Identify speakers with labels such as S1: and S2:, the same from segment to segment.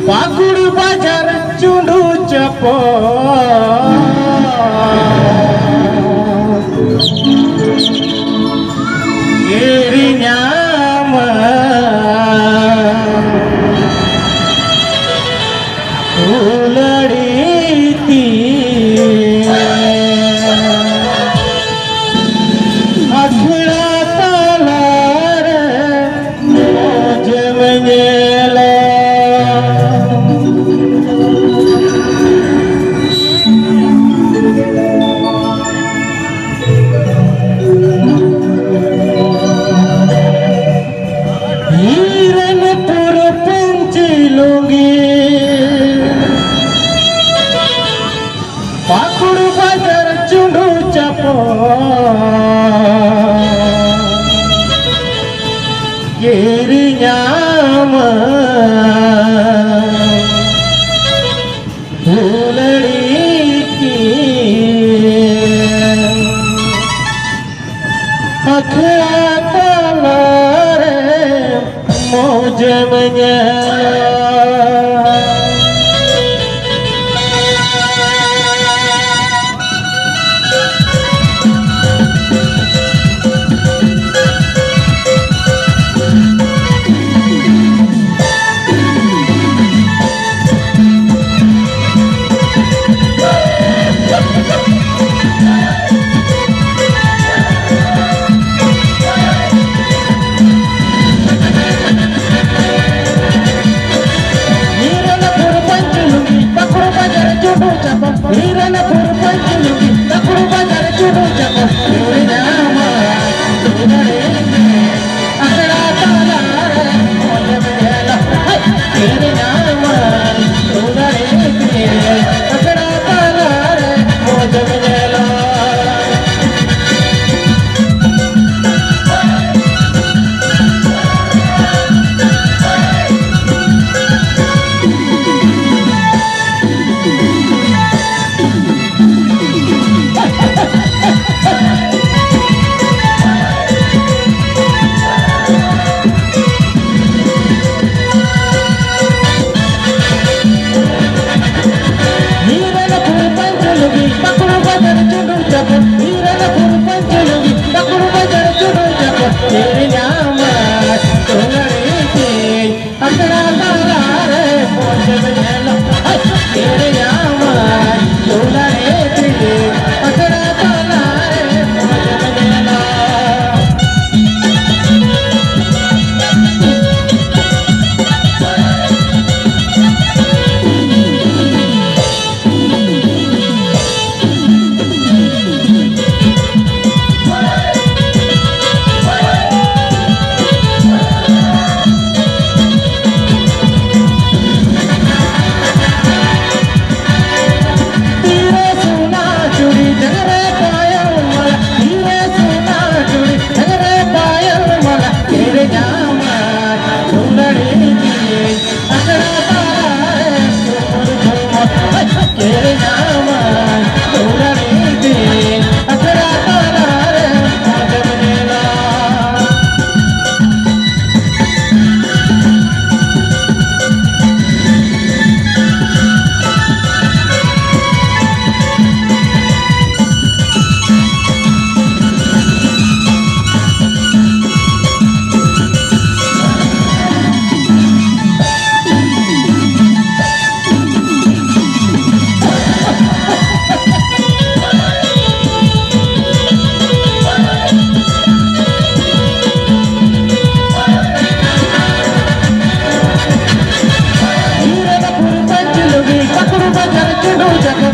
S1: पाकुड़ बाजार चुंडू चपो गिरी न्याम उलड़ी थी अखड़ा तालार मौज मंगेला हिरणपुर पंची लूंगी पाकुड़ बाजार चुंडू चपो गिरी न्याम फूलड़ी की अखड़ा तालार मौज मंगला हिरणपुर पंची लूंगी पाकुड़ बाजार चुंडू चपो गिरी न्याम अखड़ा तालार मौज मंगला गिरी न्याम अखड़ा तालार मौज मंगला गिरी न्याम अखड़ा तालार मौज मंगला गिरी न्याम अखड़ा तालार मौज मंगला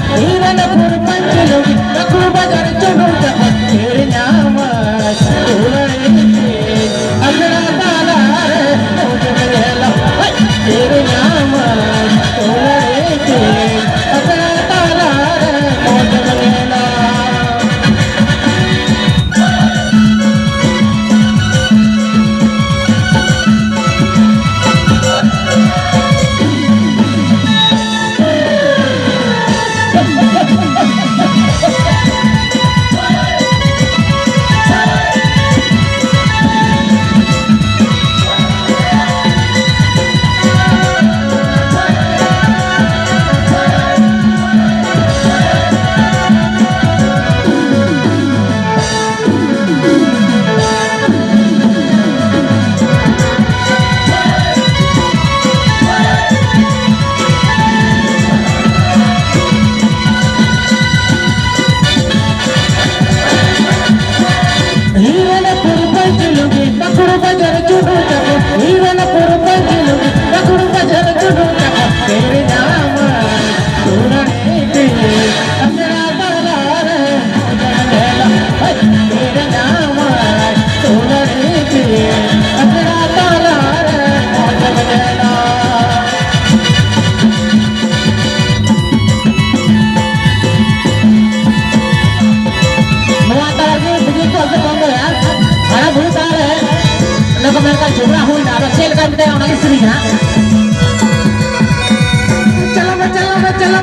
S1: हिरणपुर पंची लूंगी पाकुड़ बाजार चुंडू चपो गिरी न्याम अखड़ा तालार मौज मंगला गिरी न्याम अखड़ा तालार मौज मंगला सुरू चको तेरे नाम सुनने के अंधेरा दरबार तेरे नाम सुनने के अंधेरा दरबार Nah, komentar juga hui, nah, saya kan kita yang lagi sering, ha.